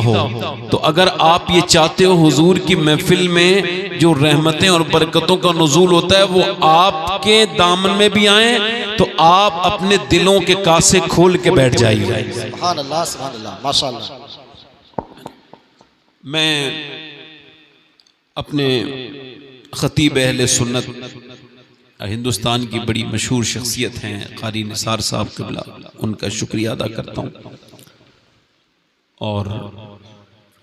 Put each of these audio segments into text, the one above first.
ہو تو اگر آپ یہ چاہتے ہو حضور کی محفل میں جو رحمتیں اور برکتوں کا نزول ہوتا ہے وہ آپ کے دامن میں بھی آئیں تو آپ اپنے دلوں کے کاسے کھول کے بیٹھ جائیے. سبحان اللہ ماشاءاللہ. میں اپنے خطیب اہل سنت ہندوستان کی بڑی مشہور شخصیت ہیں قاری نثار صاحب قبلہ، ان کا شکریہ ادا کرتا ہوں اور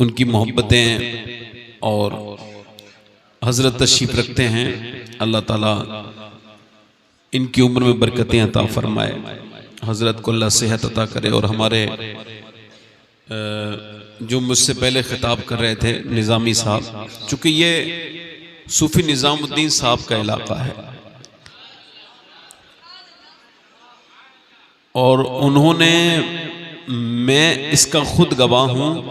ان کی محبتیں اور حضرت تشریف رکھتے ہیں. اللہ تعالیٰ ان کی عمر میں برکتیں عطا فرمائے، حضرت کو اللہ صحت عطا کرے. اور ہمارے جو مجھ سے پہلے خطاب کر رہے تھے نظامی صاحب، چونکہ یہ صوفی نظام الدین صاحب کا علاقہ ہے اور انہوں نے، میں اس کا خود گواہ ہوں،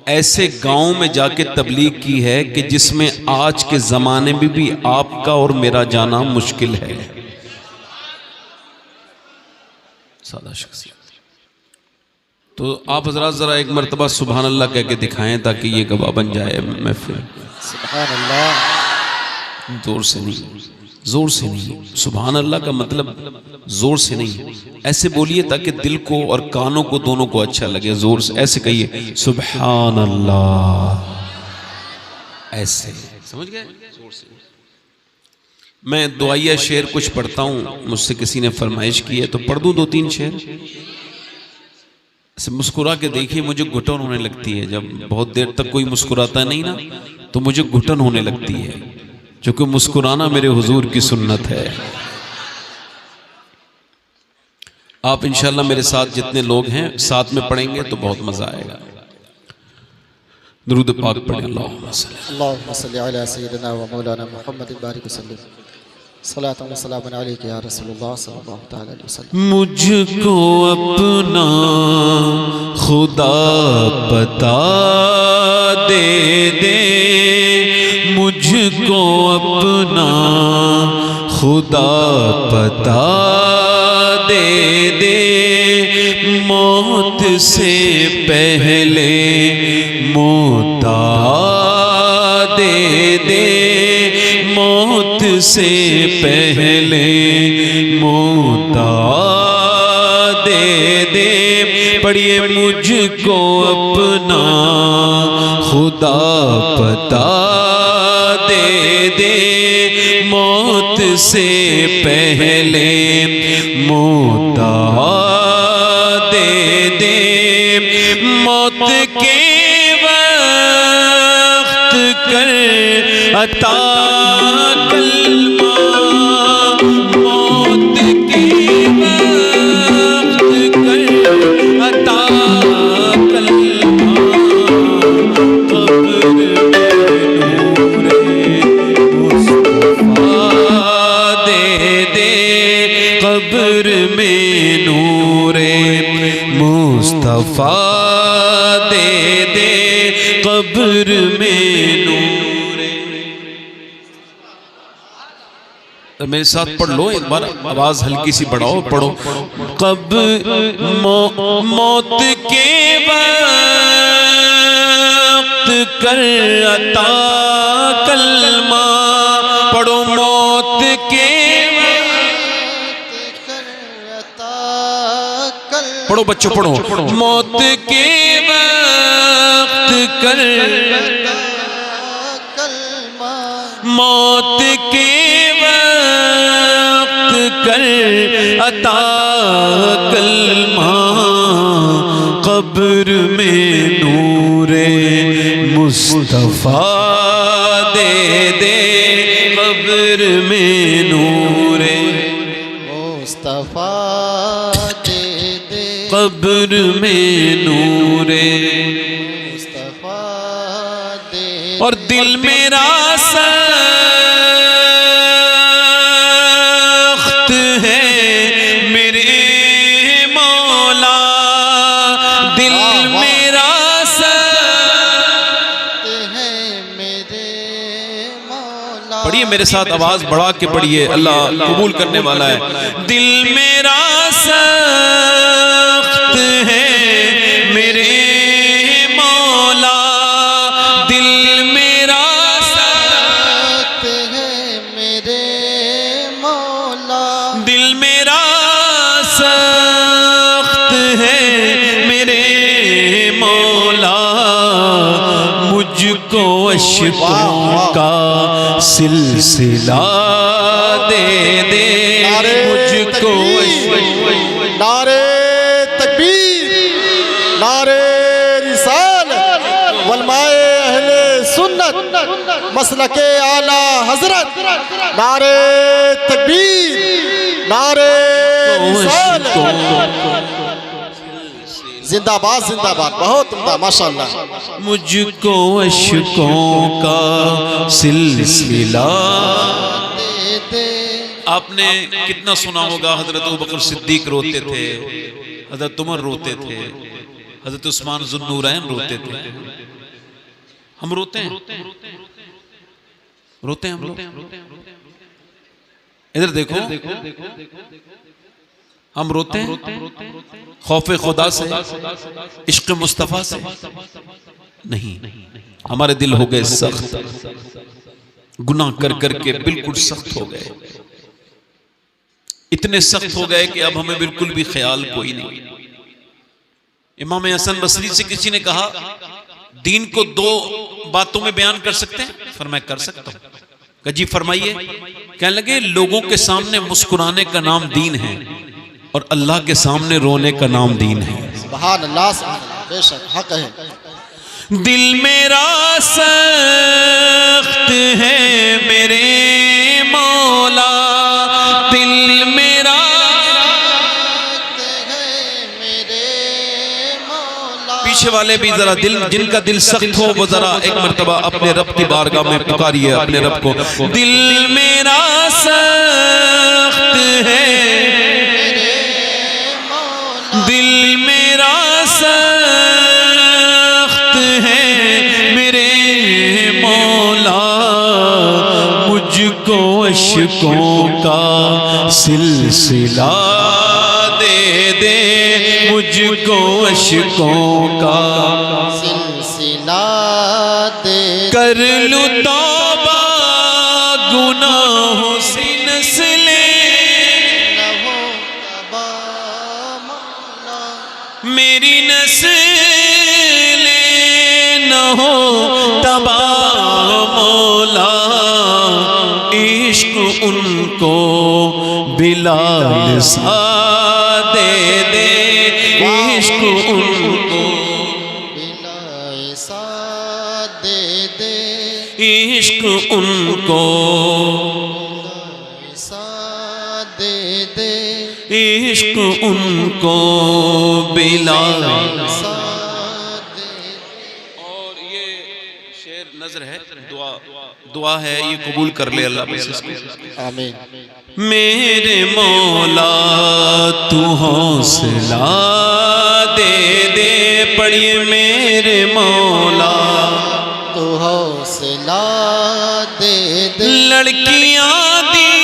ایسے گاؤں میں جا کے تبلیغ کی ہے کہ جس میں آج کے زمانے میں بھی آپ کا اور میرا جانا مشکل ہے. سادہ شخصیت. تو آپ حضرات ذرا ایک مرتبہ سبحان اللہ کہہ کے دکھائیں تاکہ یہ گواہ بن جائے محفل. سبحان اللہ. زور سے نہیں، زور سے نہیں. سبحان اللہ کا مطلب زور سے نہیں، ایسے بولیے تاکہ دل کو اور کانوں کو دونوں کو اچھا لگے. زور سے ایسے کہیے سبحان اللہ، ایسے. سمجھ گئے؟ زور سے. میں دعائیہ شعر کچھ پڑھتا ہوں، مجھ سے کسی نے فرمائش کی ہے تو پڑھ دوں 2-3 شعر. ایسے مسکرا کے دیکھیے، مجھے گھٹن ہونے لگتی ہے جب بہت دیر تک کوئی مسکراتا نہیں نا تو مجھے گھٹن ہونے لگتی ہے، چونکہ مسکرانا میرے حضور کی سنت ہے. آپ انشاءاللہ میرے ساتھ جتنے لوگ ہیں ساتھ میں پڑھیں گے تو بہت مزہ آئے گا. درود پاک پڑھیں. اللہم صلی علی سیدنا و مولانا محمد بارک وسلم. صلاۃ و سلام علیک یا رسول اللہ صلی اللہ تعالی علیہ وسلم. مجھ کو اپنا خدا بتا دے دے، مجھ کو اپنا خدا بتا دے دے، موت سے پہلے موتا دے دے، موت سے پہلے موتا دے دے. پڑھیے مجھ کو اپنا خدا بتا دے دے، موت سے پہلے موتا دے دے. موت کے وقت کر عطا کلمہ، موت کے وقت کر عطا کلمہ، قبر میں نور مصطفیٰ دے دے، قبر میں نور مصطفیٰ دے دے، قبر میں نور. میرے ساتھ پڑھ لو ایک بار، آواز ہلکی سی بڑھاؤ، پڑھو. موت کے وقت کر عطا کلمہ، پڑھو. موت کے وقت کر عطا کلمہ، پڑھو بچوں پڑھو. موت کے وقت کر کلمہ، موت کے کر عطا کلمہ، قبر میں نور مصطفیٰ دے دے، قبر میں نور مصطفیٰ دے دے، قبر میں نور مصطفیٰ دے. اور دل میرا پڑھیے میرے ساتھ، آواز بڑھا کے پڑھیے، اللہ قبول کرنے والا ہے. دل میرا سخت ہے میرے مولا، اشکوں کا سلسلہ دے دے مجھ کو نعرے تکبیر، نعرے رسالت، علماء اہل سنت، مسلک اعلی حضرت، نعرے تکبیر، نعرے رسالت، زندہ باد زندہ باد، بہت عمدہ ماشاءاللہ۔ مجھ کو اشکوں کا سلسلہ دے دے۔ آپ نے کتنا سنا ہوگا حضرت ابوبکر صدیق روتے تھے، حضرت عمر روتے تھے، حضرت عثمان ذو النورین روتے تھے۔ ہم روتے ہیں، روتے ہیں ہم لوگ۔ ادھر دیکھو، ہم روتے ہیں خوف خدا سے، عشق مصطفیٰ سے نہیں۔ ہمارے دل ہو گئے سخت، گناہ کر کر کے بالکل سخت ہو گئے، اتنے سخت ہو گئے کہ اب ہمیں بالکل بھی خیال کوئی نہیں۔ امام حسن بصری سے کسی نے کہا دین کو دو باتوں میں بیان کر سکتے ہیں؟ فرمایا کر سکتا ہوں۔ کہا جی فرمائیے۔ کہنے لگے لوگوں کے سامنے مسکرانے کا نام دین ہے اور اللہ کے سامنے رونے کا نام دین ہے۔ سبحان اللہ، سبحان اللہ، بے شک حق ہے۔ دل میرا سخت ہے میرے مولا، دل میرا سخت ہے میرے مولا۔ پیچھے والے بھی ذرا دل، جن کا دل سخت ہو وہ ذرا ایک مرتبہ اپنے رب کی بارگاہ میں پکاریے اپنے رب کو۔ دل میرا سخت ہے، دل میرا سخت ہے میرے مولا، مجھ کو اشکوں کا سلسلہ دے دے، مجھ کو اشکوں کا سلسلہ دے، کر لوں توبہ گناہوں سے نسلیں، میری نسلیں نہ ہو تباہ مولا، عشق ان کو بلال سا دے دے، عشق ان کو بلال سا دے دے، عشق ان کو سا دے دے، عشق ان کو بلال سا دے۔ اور یہ شعر نظر ہے، دعا ہے، یہ قبول کر لے اللہ بس اس کو۔ آمین۔ میرے مولا تو حوصلہ دے دے، پڑھیے میرے مولا تو حوصلہ دے دے، لڑکیاں دین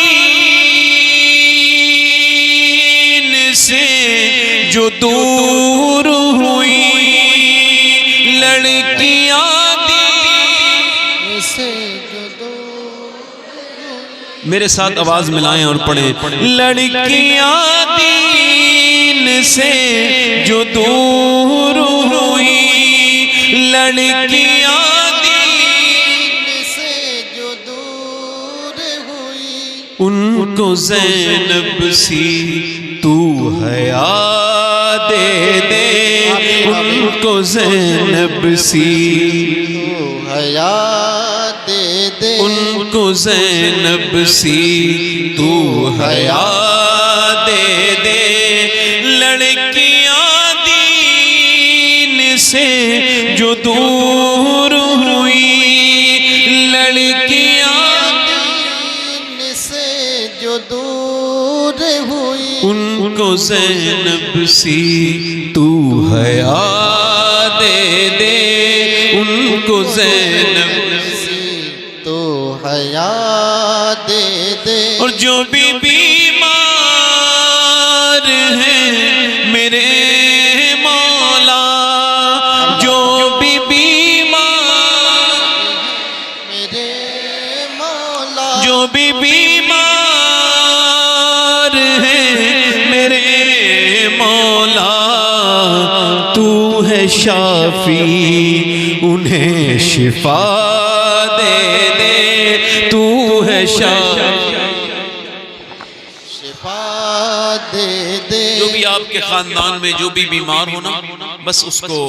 سے جو دور ہوئی، لڑکیاں دین سے جو دور، میرے ساتھ آواز ملائیں اور پڑھیں، لڑکیاں دین سے جو دور ہوئی، لڑکیاں ان کو زینب سی تو حیا دے دے، ان کو زینب سی تو حیا دے دے، ان کو زینب سی تو حیا دے دے، لڑکیاں دین سے جو دور ہوئی، لڑکیاں جو دور ہوئی، ان کو زینب سی تو حیا دے دے، ان کو زینب سی تو حیا دے دے، اور جو بھی بیمار ہیں میرے مولا، جو بھی بیمار میرے مولا، جو بھی بیمار ہیں میرے مولا، تو ہے شافی انہیں شفا دے دے، تو ہے شافی شفا دے دے۔ جو بھی آپ کے خاندان میں جو بھی بیمار ہونا، بس اس کو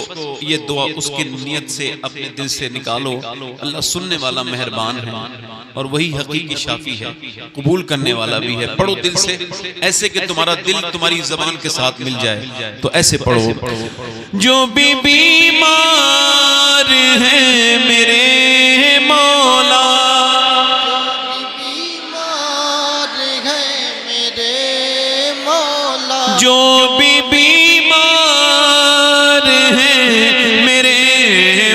یہ دعا اس کی نیت سے اپنے دل سے نکالو۔ اللہ سننے والا مہربان ہے اور وہی حقیقی شافی ہے، قبول کرنے والا بھی ہے۔ پڑھو دل سے، ایسے کہ تمہارا دل تمہاری زبان کے ساتھ مل جائے، تو ایسے پڑھو۔ جو بھی بیمار ہیں میرے مولا، جو بھی بیمار ہیں میرے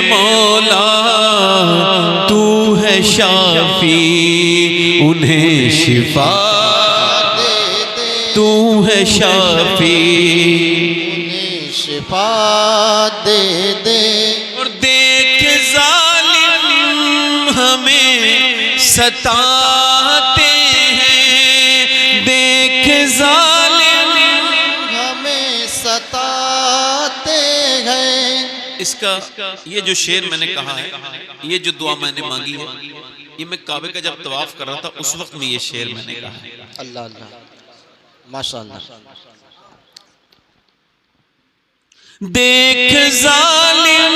مولا، تو ہے شافی انہیں شفا دے دے، تو ہے شافی انہیں شفا دے دے۔ اور دیکھ ظالم ہمیں ستاتے ہیں، دیکھ ظالم ستاتے ہیں۔ اس کا یہ جو شعر میں نے کہا ہے، یہ جو دعا میں نے مانگی ہے، یہ میں کعبے کا جب طواف کر رہا تھا اس وقت میں یہ شعر میں نے کہا ہے۔ اللہ اللہ، ماشاءاللہ۔ دیکھ ظالم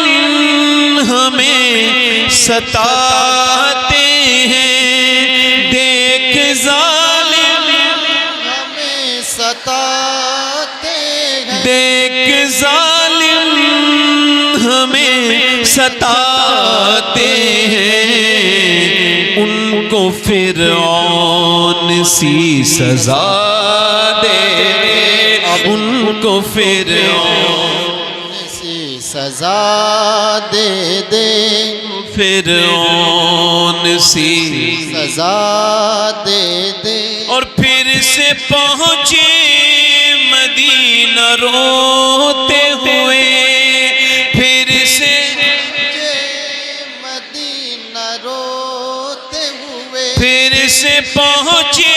ہمیں ستاتے ہیں، دیکھ ظالم ہمیں ستاتے ہیں، دیکھ ظالم ہمیں ستاتے ہیں، ان کو فرعون سی سزا دے دے، ان کو فرعون سی سزا دے دے، فرعون سی سزا دے دے۔ اور پھر سے پہنچے مدینہ روتے ہوئے، پھر سے مدینہ روتے ہوئے، پھر سے پہنچے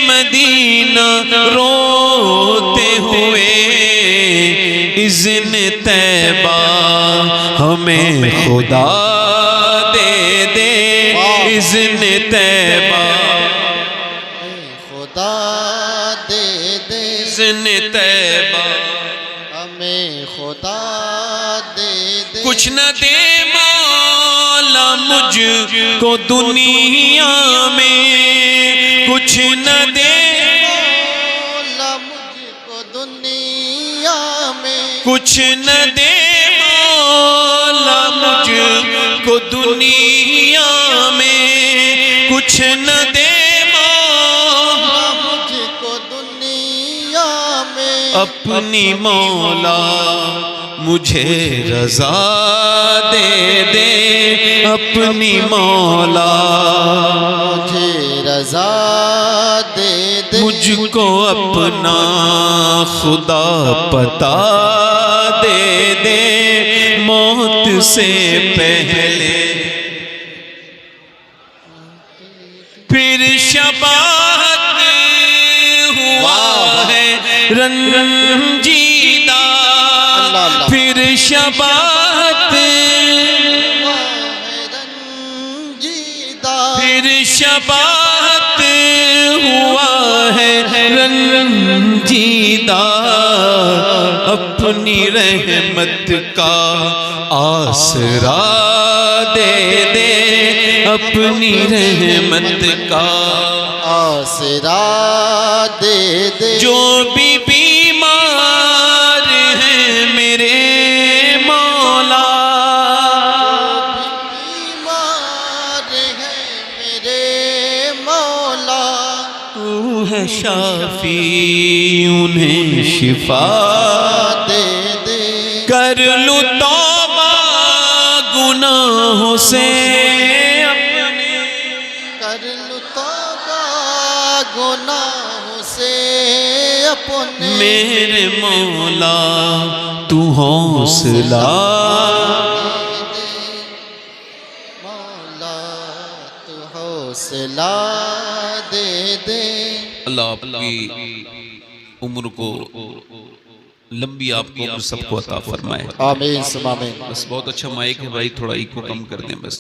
مدینہ روتے ہوئے، اذن طیبہ ہمیں خدا دے دے، اذن طیبہ خدا دے دے، اذن طیبہ ہمیں خدا دے دے۔ کچھ نہ دے مولا مجھ کو دنیا میں، کچھ نہ دے مولا مجھ کو دنیا میں، کچھ نہ دے مولا مجھ کو دنیا میں، کچھ نہ دے مولا مجھ کو دنیا میں، اپنی مولا مجھے رضا دے دے، اپنی مولا مجھے رضا دے دے۔ مجھ کو اپنا خدا پتا دے دے، موت سے پہلے پھر شباہت ہوا ہے رنجیدہ، پھر شباہت پھر شباہت ہوا ہے رنجیدہ، اپنی رحمت کا آسرا دے دے، اپنی رحمت کا آسرا دے دے۔ جو بھی بیمار ہیں میرے مولا، بیمار ہے میرے مولا، تو ہے شافی انہیں شفا دے دے۔ کر لو توبہ گناہوں سے اپنے، کر لو توبہ گناہوں سے اپنے، میرے مولا تو حوصلہ مولا تو حوصلہ دے دے۔ اللہ آپ کی عمر کو لمبی آپ کو سب کو عطا فرمائے. آمین ثم آمین. بس بہت اچھا مائک ہے بھائی، تھوڑا ایکو کم کر دیں بس.